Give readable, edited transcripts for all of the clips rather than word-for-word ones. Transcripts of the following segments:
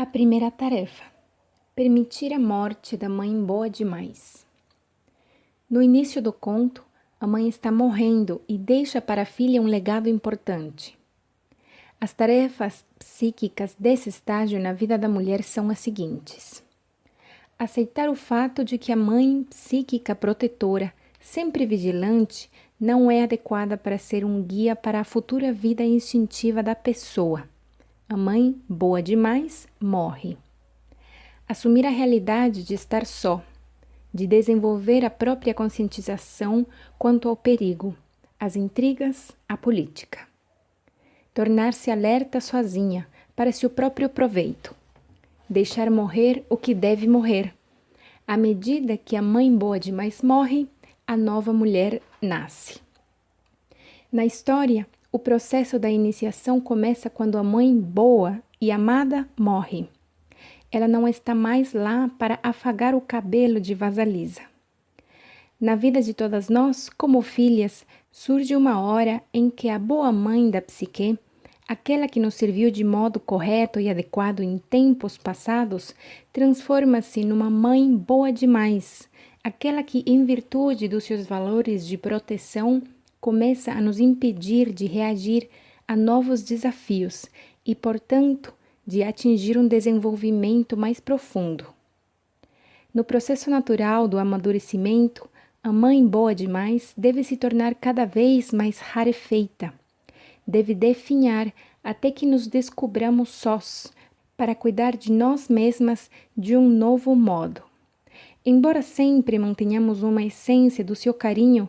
primeira tarefa: permitir a morte da mãe boa demais. No início do conto, a mãe está morrendo e deixa para a filha um legado importante. As tarefas psíquicas desse estágio na vida da mulher são as seguintes: aceitar o fato de que a mãe psíquica protetora, sempre vigilante, não é adequada para ser um guia para a futura vida instintiva da pessoa. A mãe, boa demais, morre. Assumir a realidade de estar só, de desenvolver a própria conscientização quanto ao perigo, às intrigas, à política. Tornar-se alerta sozinha, para seu próprio proveito. Deixar morrer o que deve morrer. À medida que a mãe boa demais morre, a nova mulher nasce. Na história, o processo da iniciação começa quando a mãe boa e amada morre. Ela não está mais lá para afagar o cabelo de Vasalisa. Na vida de todas nós, como filhas, surge uma hora em que a boa mãe da psique, aquela que nos serviu de modo correto e adequado em tempos passados, transforma-se numa mãe boa demais, aquela que, em virtude dos seus valores de proteção, começa a nos impedir de reagir a novos desafios e, portanto, de atingir um desenvolvimento mais profundo. No processo natural do amadurecimento, a mãe boa demais deve se tornar cada vez mais rarefeita. Deve definhar até que nos descobramos sós, para cuidar de nós mesmas de um novo modo. Embora sempre mantenhamos uma essência do seu carinho,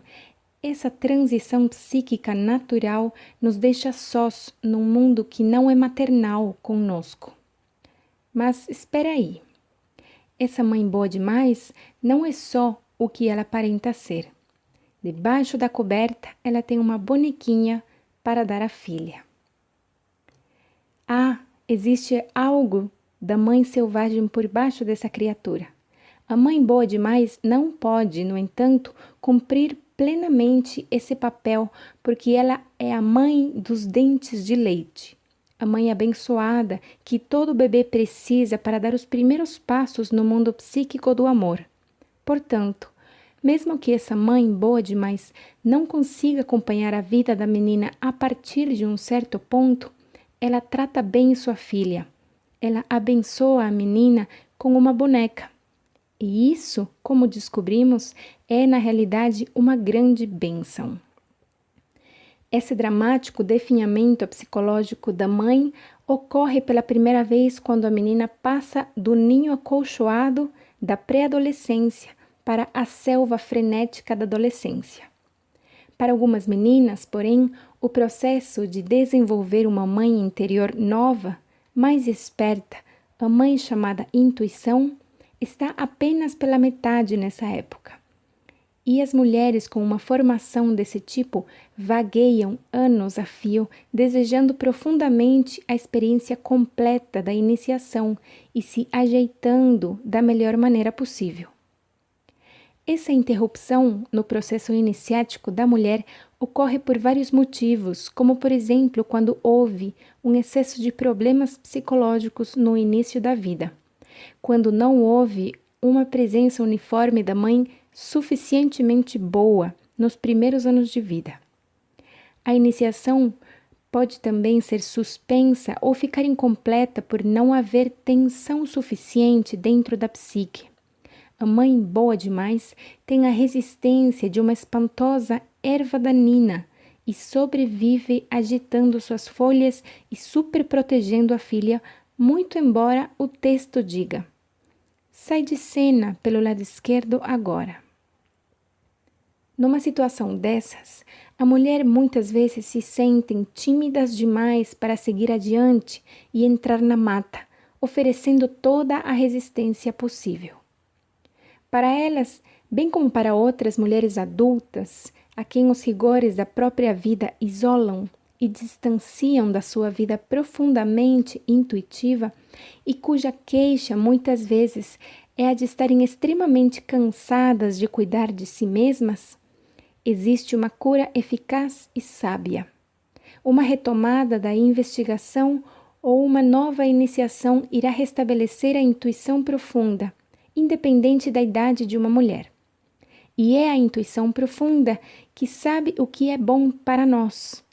essa transição psíquica natural nos deixa sós num mundo que não é maternal conosco. Mas espera aí. Essa mãe boa demais não é só o que ela aparenta ser. Debaixo da coberta, ela tem uma bonequinha para dar à filha. Existe algo da mãe selvagem por baixo dessa criatura. A mãe boa demais não pode, no entanto, cumprir plenamente esse papel, porque ela é a mãe dos dentes de leite, a mãe abençoada que todo bebê precisa para dar os primeiros passos no mundo psíquico do amor. Portanto, mesmo que essa mãe boa demais não consiga acompanhar a vida da menina a partir de um certo ponto, ela trata bem sua filha. Ela abençoa a menina com uma boneca. E isso, como descobrimos, é na realidade uma grande bênção. Esse dramático definhamento psicológico da mãe ocorre pela primeira vez quando a menina passa do ninho acolchoado da pré-adolescência para a selva frenética da adolescência. Para algumas meninas, porém, o processo de desenvolver uma mãe interior nova, mais esperta, a mãe chamada intuição, está apenas pela metade nessa época. E as mulheres com uma formação desse tipo vagueiam anos a fio, desejando profundamente a experiência completa da iniciação e se ajeitando da melhor maneira possível. Essa interrupção no processo iniciático da mulher ocorre por vários motivos, como por exemplo quando houve um excesso de problemas psicológicos no início da vida. Quando não houve uma presença uniforme da mãe suficientemente boa nos primeiros anos de vida. A iniciação pode também ser suspensa ou ficar incompleta por não haver tensão suficiente dentro da psique. A mãe boa demais tem a resistência de uma espantosa erva danina e sobrevive agitando suas folhas e superprotegendo a filha, muito embora o texto diga: sai de cena pelo lado esquerdo agora. Numa situação dessas, a mulher muitas vezes se sentem tímidas demais para seguir adiante e entrar na mata, oferecendo toda a resistência possível. Para elas, bem como para outras mulheres adultas, a quem os rigores da própria vida isolam e distanciam da sua vida profundamente intuitiva e cuja queixa muitas vezes é a de estarem extremamente cansadas de cuidar de si mesmas, existe uma cura eficaz e sábia, uma retomada da investigação ou uma nova iniciação irá restabelecer a intuição profunda, independente da idade de uma mulher. E é a intuição profunda que sabe o que é bom para nós,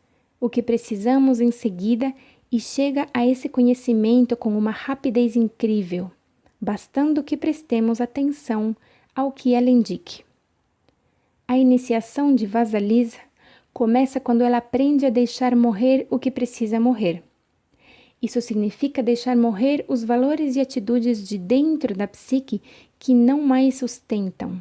o que precisamos em seguida e chega a esse conhecimento com uma rapidez incrível, bastando que prestemos atenção ao que ela indique. A iniciação de Vasalisa começa quando ela aprende a deixar morrer o que precisa morrer. Isso significa deixar morrer os valores e atitudes de dentro da psique que não mais sustentam.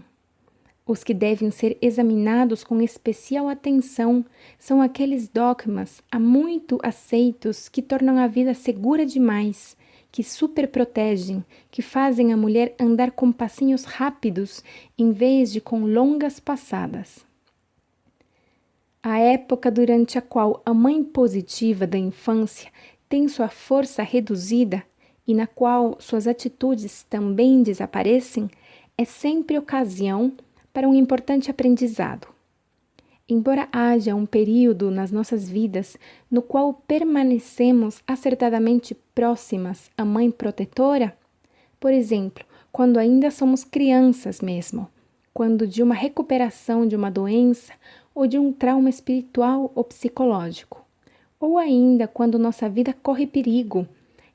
Os que devem ser examinados com especial atenção são aqueles dogmas há muito aceitos que tornam a vida segura demais, que superprotegem, que fazem a mulher andar com passinhos rápidos em vez de com longas passadas. A época durante a qual a mãe positiva da infância tem sua força reduzida e na qual suas atitudes também desaparecem, é sempre ocasião para um importante aprendizado. Embora haja um período nas nossas vidas no qual permanecemos acertadamente próximas à mãe protetora, por exemplo, quando ainda somos crianças mesmo, quando de uma recuperação de uma doença ou de um trauma espiritual ou psicológico, ou ainda quando nossa vida corre perigo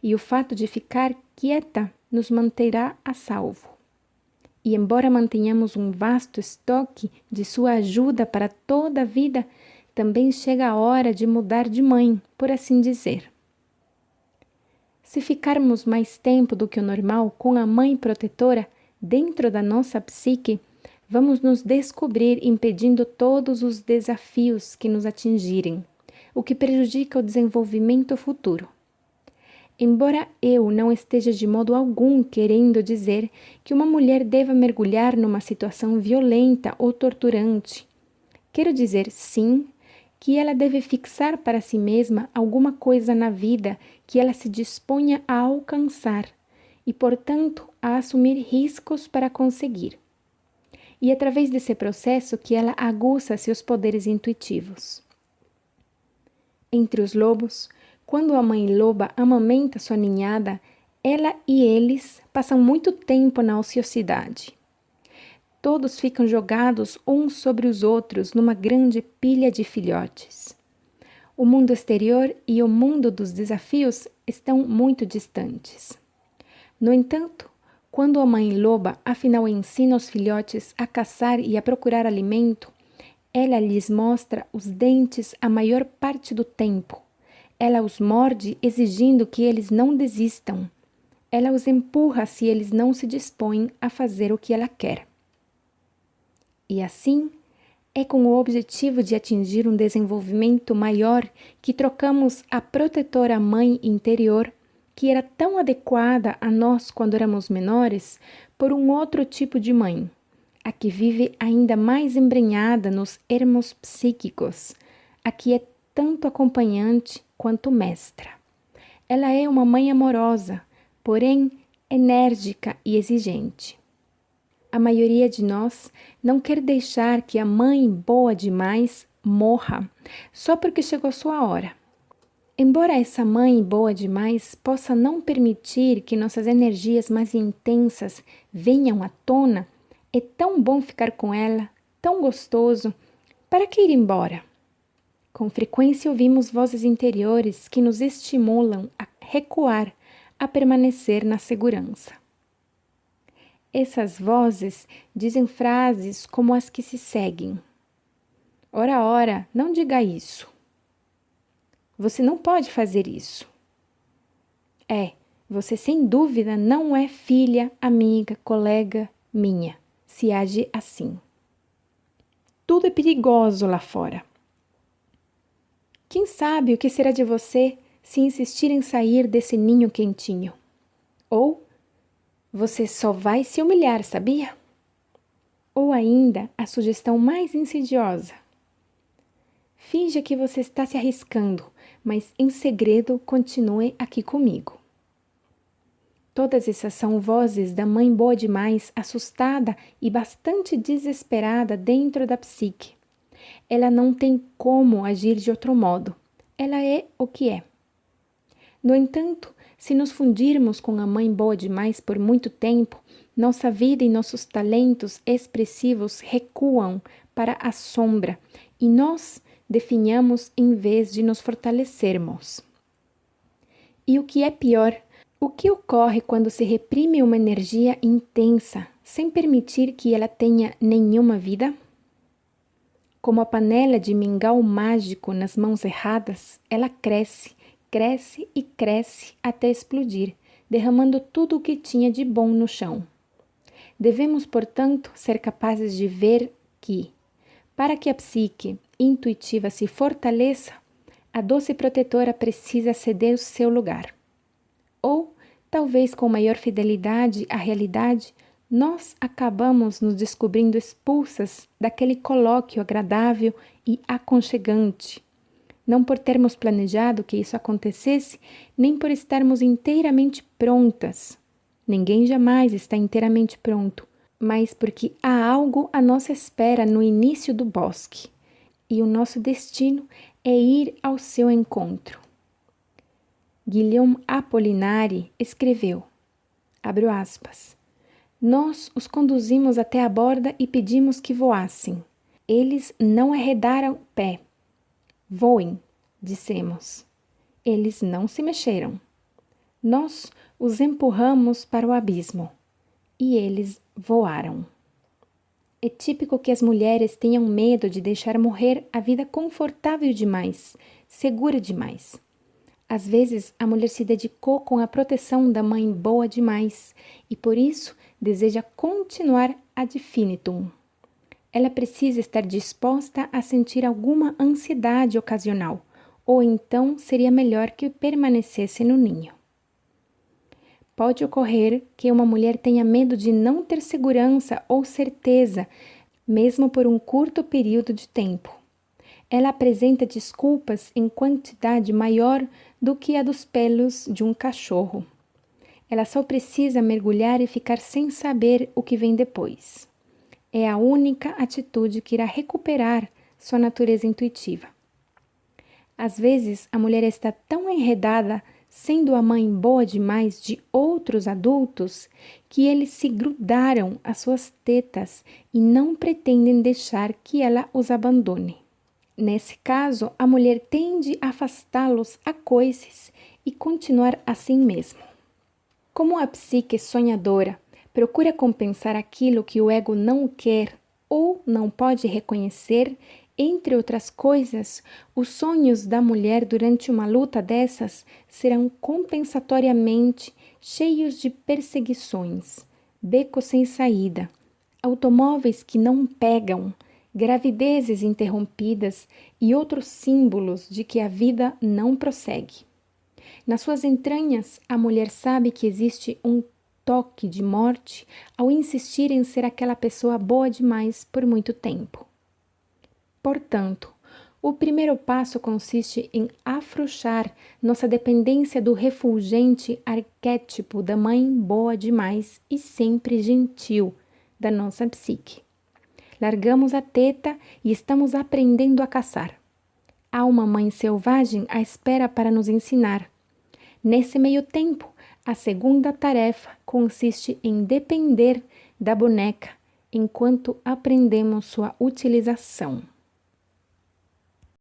e o fato de ficar quieta nos manterá a salvo. E embora mantenhamos um vasto estoque de sua ajuda para toda a vida, também chega a hora de mudar de mãe, por assim dizer. Se ficarmos mais tempo do que o normal com a mãe protetora dentro da nossa psique, vamos nos descobrir impedindo todos os desafios que nos atingirem, o que prejudica o desenvolvimento futuro. Embora eu não esteja de modo algum querendo dizer que uma mulher deva mergulhar numa situação violenta ou torturante, quero dizer, sim, que ela deve fixar para si mesma alguma coisa na vida que ela se disponha a alcançar e, portanto, a assumir riscos para conseguir. E através desse processo que ela aguça seus poderes intuitivos. Entre os lobos, quando a mãe loba amamenta sua ninhada, ela e eles passam muito tempo na ociosidade. Todos ficam jogados uns sobre os outros numa grande pilha de filhotes. O mundo exterior e o mundo dos desafios estão muito distantes. No entanto, quando a mãe loba afinal ensina os filhotes a caçar e a procurar alimento, ela lhes mostra os dentes a maior parte do tempo. Ela os morde exigindo que eles não desistam. Ela os empurra se eles não se dispõem a fazer o que ela quer. E assim, é com o objetivo de atingir um desenvolvimento maior que trocamos a protetora mãe interior, que era tão adequada a nós quando éramos menores, por um outro tipo de mãe, a que vive ainda mais embrenhada nos ermos psíquicos, a que é tanto acompanhante quanto mestra. Ela é uma mãe amorosa, porém enérgica e exigente. A maioria de nós não quer deixar que a mãe boa demais morra só porque chegou sua hora. Embora essa mãe boa demais possa não permitir que nossas energias mais intensas venham à tona, é tão bom ficar com ela, tão gostoso, para que ir embora? Com frequência ouvimos vozes interiores que nos estimulam a recuar, a permanecer na segurança. Essas vozes dizem frases como as que se seguem. Ora, ora, não diga isso. Você não pode fazer isso. Você sem dúvida não é filha, amiga, colega minha, se age assim. Tudo é perigoso lá fora. Quem sabe o que será de você se insistir em sair desse ninho quentinho? Ou você só vai se humilhar, sabia? Ou ainda a sugestão mais insidiosa. Finja que você está se arriscando, mas em segredo continue aqui comigo. Todas essas são vozes da mãe boa demais, assustada e bastante desesperada dentro da psique. Ela não tem como agir de outro modo. Ela é o que é. No entanto, se nos fundirmos com a mãe boa demais por muito tempo, nossa vida e nossos talentos expressivos recuam para a sombra e nós definhamos em vez de nos fortalecermos. E o que é pior, o que ocorre quando se reprime uma energia intensa sem permitir que ela tenha nenhuma vida? Como a panela de mingau mágico nas mãos erradas, ela cresce, cresce e cresce até explodir, derramando tudo o que tinha de bom no chão. Devemos, portanto, ser capazes de ver que, para que a psique intuitiva se fortaleça, a doce protetora precisa ceder o seu lugar. Ou, talvez com maior fidelidade à realidade, nós acabamos nos descobrindo expulsas daquele colóquio agradável e aconchegante. Não por termos planejado que isso acontecesse, nem por estarmos inteiramente prontas. Ninguém jamais está inteiramente pronto, mas porque há algo à nossa espera no início do bosque, e o nosso destino é ir ao seu encontro. Guillaume Apollinaire escreveu, abro aspas, nós os conduzimos até a borda e pedimos que voassem. Eles não arredaram pé. Voem, dissemos. Eles não se mexeram. Nós os empurramos para o abismo e eles voaram. É típico que as mulheres tenham medo de deixar morrer a vida confortável demais, segura demais. Às vezes, a mulher se dedicou com a proteção da mãe boa demais e, por isso, deseja continuar ad infinitum. Ela precisa estar disposta a sentir alguma ansiedade ocasional, ou então seria melhor que permanecesse no ninho. Pode ocorrer que uma mulher tenha medo de não ter segurança ou certeza, mesmo por um curto período de tempo. Ela apresenta desculpas em quantidade maior do que a dos pelos de um cachorro. Ela só precisa mergulhar e ficar sem saber o que vem depois. É a única atitude que irá recuperar sua natureza intuitiva. Às vezes, a mulher está tão enredada, sendo a mãe boa demais de outros adultos, que eles se grudaram às suas tetas e não pretendem deixar que ela os abandone. Nesse caso, a mulher tende a afastá-los a coices e continuar assim mesmo. Como a psique sonhadora procura compensar aquilo que o ego não quer ou não pode reconhecer, entre outras coisas, os sonhos da mulher durante uma luta dessas serão compensatoriamente cheios de perseguições, becos sem saída, automóveis que não pegam, gravidezes interrompidas e outros símbolos de que a vida não prossegue. Nas suas entranhas, a mulher sabe que existe um toque de morte ao insistir em ser aquela pessoa boa demais por muito tempo. Portanto, o primeiro passo consiste em afrouxar nossa dependência do refulgente arquétipo da mãe boa demais e sempre gentil da nossa psique. Largamos a teta e estamos aprendendo a caçar. Há uma mãe selvagem à espera para nos ensinar. Nesse meio tempo, a segunda tarefa consiste em depender da boneca enquanto aprendemos sua utilização.